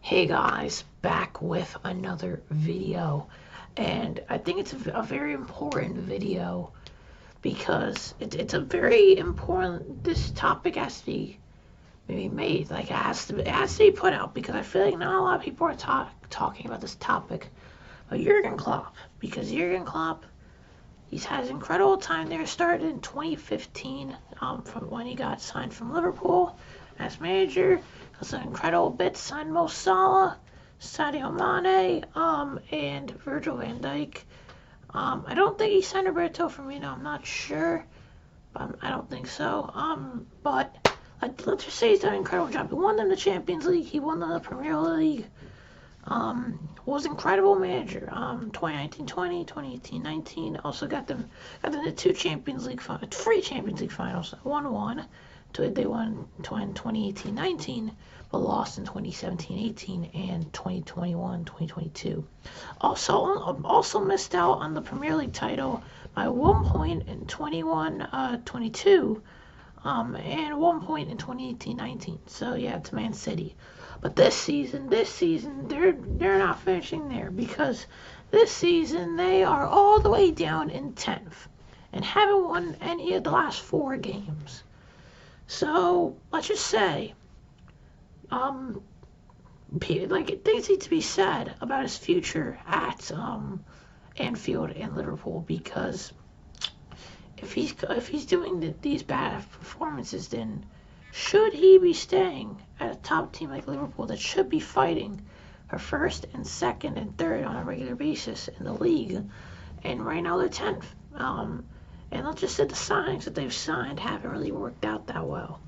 Hey guys, back with another video, and I think it's a very important video because it's a very important. This topic has to be made, like it has to be put out because I feel like not a lot of people are talking about this topic. But Jurgen Klopp, because Jurgen Klopp, he's had an incredible time there. Started in 2015, from when he got signed from Liverpool as manager. That's an incredible bit. Signed Mo Salah, Sadio Mane, and Virgil van Dijk. I don't think he signed Roberto Firmino. I'm not sure, but I don't think so. But let's just say he's done an incredible job. He won them the Champions League. He won them the Premier League. Was an incredible manager. 2019-20, 2018-19. Also got them the three Champions League finals. 1-1. They won in 2018-19, but lost in 2017-18 and 2021-2022. Also missed out on the Premier League title by 1 point in 21-22, and 1 point in 2018-19. So yeah, it's Man City. But this season, they're not finishing there because this season they are all the way down in 10th and haven't won any of the last 4 games. So let's just say, things need to be said about his future at Anfield and Liverpool, because if he's doing these bad performances, then should he be staying at a top team like Liverpool that should be fighting for first and second and third on a regular basis in the league, and right now they're 10th. And let's just say the signings that they've signed haven't really worked out that well.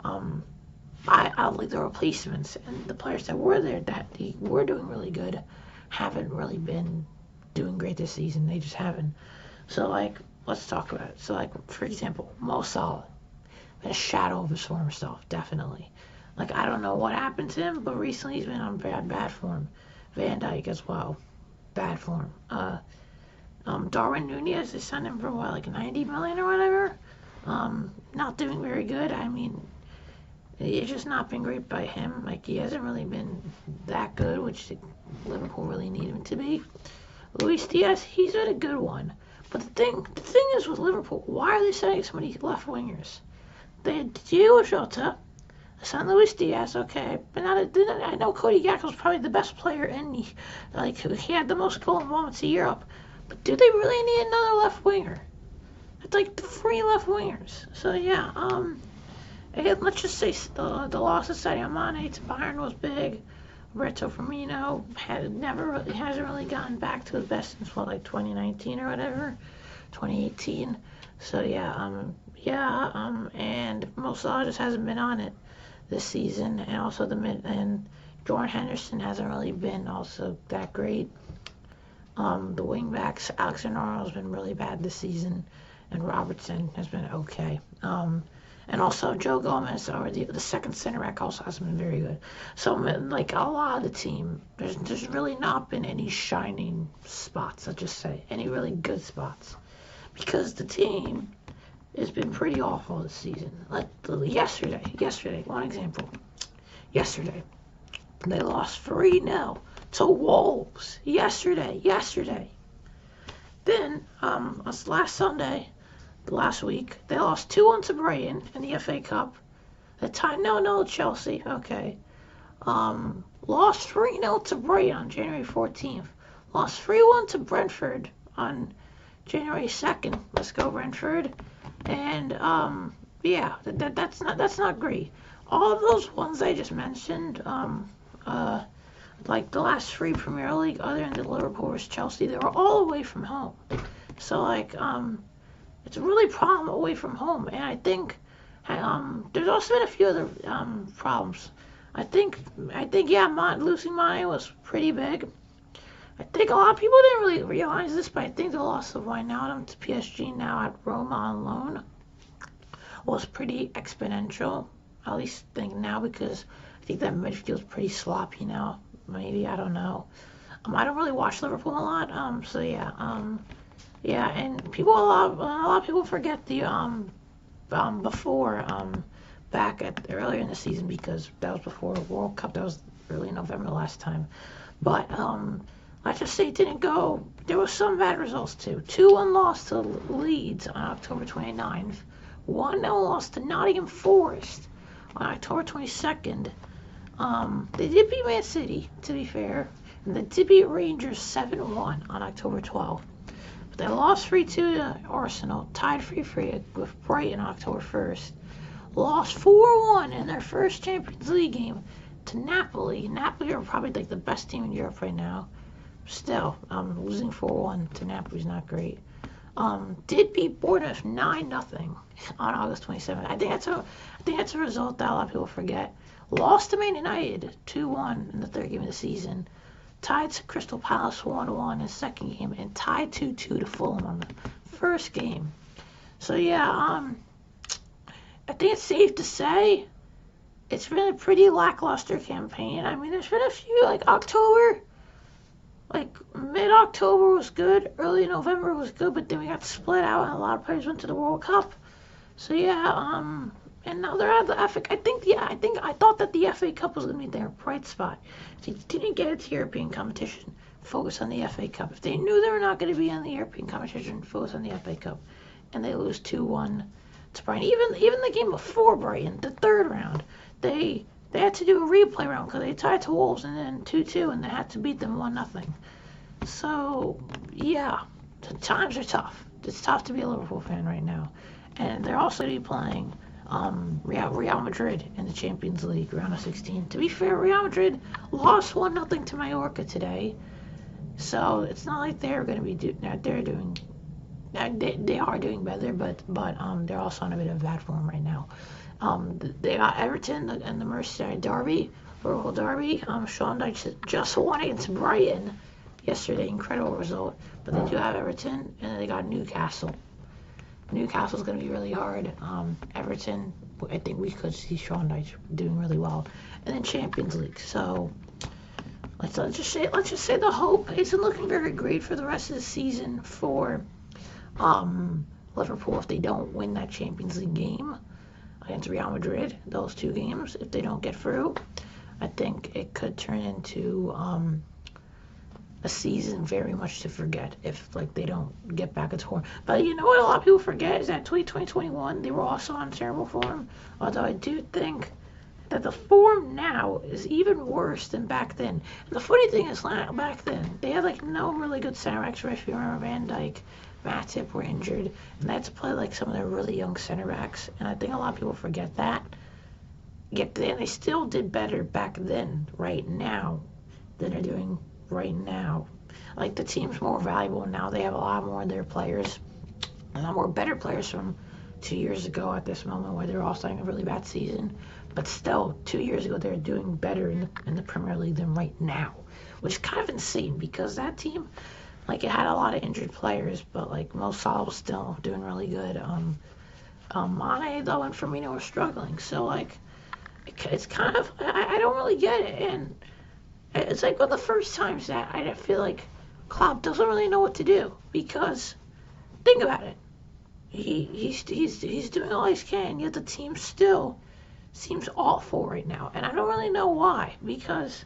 I like the replacements and the players that were there that were doing really good haven't really been doing great this season. They just haven't. So let's talk about it. So for example, Mo Salah, been a shadow of his former self, definitely. I don't know what happened to him, but recently he's been on bad form. Van Dijk as well, bad form. Darwin Nunez, they signed him for 90 million or whatever. Not doing very good. I mean, it's just not been great by him. He hasn't really been that good, which Liverpool really need him to be. Luis Diaz, he's been a good one. But the thing is with Liverpool, why are they signing so many left wingers? They had Diego Jota, signed Luis Diaz, okay, but I know Cody Gakpo's probably the best player in he had the most goal moments in Europe. But do they really need another left winger? It's 3 left wingers. So yeah, and let's just say the loss of Sadio Mane to Bayern was big. Roberto Firmino hasn't really gotten back to his best since 2019 or whatever, 2018. So and Mo Salah just hasn't been on it this season, and also and Jordan Henderson hasn't really been also that great. The wingbacks, Alexander-Arnold's been really bad this season, and Robertson has been okay. And also Joe Gomez, or the second center back, also hasn't been very good. So a lot of the team, there's really not been any shining spots. Let's just say any really good spots, because the team has been pretty awful this season. Yesterday, one example. Yesterday, they lost 3-0 to Wolves. Yesterday. Then, last week, they lost 2-1 to Brighton in the FA Cup. The time, no, Chelsea, okay. Lost 3-0 to Brighton on January 14th. Lost 3-1 to Brentford on January 2nd. Let's go, Brentford. And, yeah, that's not great. All of those ones I just mentioned, the last 3 Premier League, other than the Liverpool versus Chelsea, they were all away from home. So, it's a really problem away from home. And I think, there's also been a few other, problems. I think, losing Mane was pretty big. I think a lot of people didn't really realize this, but I think the loss of Wijnaldum to PSG, now at Roma on loan, was pretty exponential. At least think now, because I think that midfield's pretty sloppy now. Maybe, I don't know. I don't really watch Liverpool a lot. So yeah. Yeah, and a lot of people forget the before back at earlier in the season, because that was before the World Cup. That was early November last time. But let's just say it didn't go. There was some bad results too. 2-1 loss to Leeds on October 29th. 1-0 loss to Nottingham Forest on October 22nd. They did beat Man City, to be fair. And they did beat Rangers 7-1 on October 12th. But they lost 3-2 to Arsenal, tied 3-3 with Brighton on October 1st. Lost 4-1 in their first Champions League game to Napoli. Napoli are probably like the best team in Europe right now. Still, losing 4-1 to Napoli is not great. Did beat Bournemouth 9-0 on August 27th. I think that's a result that a lot of people forget. Lost to Man United 2-1 in the third game of the season. Tied to Crystal Palace 1-1 in the second game, and tied 2-2 to Fulham on the first game. So yeah, I think it's safe to say it's been a pretty lackluster campaign. I mean, there's been a few, like mid-October was good, early November was good, but then we got split out and a lot of players went to the World Cup. So yeah, and now they're at the FA. I thought that the FA Cup was going to be their bright spot. They didn't get it to European competition. Focus on the FA Cup. If they knew they were not going to be in the European competition, focus on the FA Cup. And they lose 2-1 to Brighton. Even the game before Brighton, the third round, they had to do a replay round because they tied to Wolves and then 2-2, and they had to beat them 1-0. So yeah, the times are tough. It's tough to be a Liverpool fan right now, and they're also going to be playing Real Madrid in the Champions League round of 16. To be fair, Real Madrid lost 1-0 to Mallorca today, so it's not like they're going to be they are doing better, but they're also on a bit of bad form right now. They got Everton and the Merseyside derby, Liverpool derby. Sean Dyche just won against Brighton yesterday, incredible result. But they do have Everton, and then they got Newcastle. Newcastle's going to be really hard. Everton, I think we could see Sean Dyche doing really well. And then Champions League. So let's just say the hope isn't looking very great for the rest of the season for Liverpool if they don't win that Champions League game against Real Madrid. Those two games, if they don't get through, I think it could turn into a season very much to forget if they don't get back into form. But you know what a lot of people forget is that 2020-21 they were also on terrible form. Although I do think that the form now is even worse than back then. And the funny thing is, back then they had no really good center backs. If you remember, Van Dijk, Matip were injured, and they had to play some of their really young center backs. And I think a lot of people forget that. Yet then they still did better back then, right now, than they're doing right now. The team's more valuable now. They have a lot more of their players, a lot more better players from 2 years ago at this moment where they're all starting a really bad season. But still, 2 years ago, they're doing better in the Premier League than right now, which is kind of insane because that team, it had a lot of injured players, but Mo Salah was still doing really good. Mane, though, and Firmino were struggling. So, it's kind of, I don't really get it. And it's one of the first times that I feel like Klopp doesn't really know what to do, because think about it. He's doing all he can, yet the team still seems awful right now, and I don't really know why. Because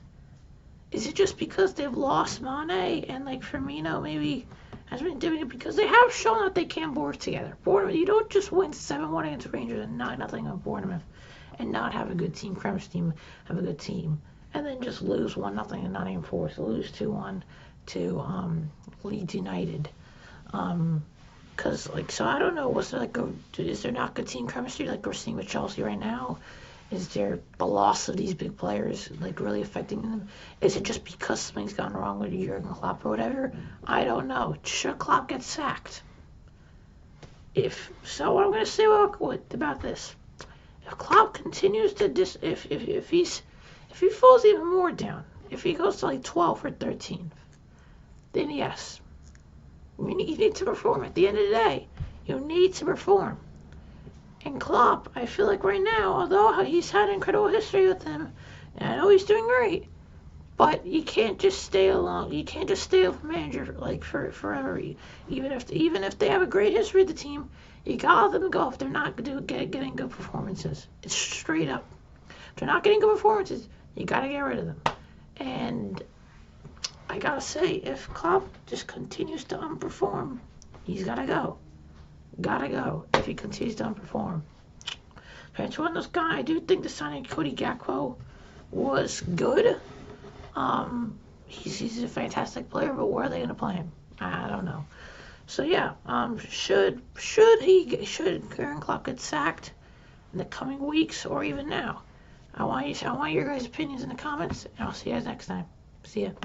is it just because they've lost Mane and Firmino maybe has been doing it because they have shown that they can work together. Bournemouth, you don't just win 7-1 against Rangers and 9-0 on Bournemouth and not have a good team. Kremer's team have a good team. And then just lose 1-0 to Nottingham Forest, lose 2-1 to Leeds United. So I don't know, is there not good team chemistry like we're seeing with Chelsea right now? Is there the loss of these big players really affecting them? Is it just because something's gone wrong with Jurgen Klopp or whatever? I don't know. Should Klopp get sacked? What I'm going to say about this, if Klopp continues to if he falls even more down, if he goes to 12th or 13th, then yes, you need to perform. At the end of the day, you need to perform. And Klopp, I feel right now, although he's had incredible history with him, and I know he's doing great, but you can't just stay alone. You can't just stay with manager for forever. Even if they have a great history with the team, you gotta let them go if they're not getting good performances. It's straight up. If they're not getting good performances, you gotta get rid of them. gotta say, if Klopp just continues to underperform, he's gotta go. Gotta go if he continues to underperform. It's one of those guys. I do think the signing of Cody Gakpo was good. He's a fantastic player, but where are they going to play him? I don't know. So yeah, should Jurgen Klopp get sacked in the coming weeks or even now? I want your guys' opinions in the comments, and I'll see you guys next time. See ya.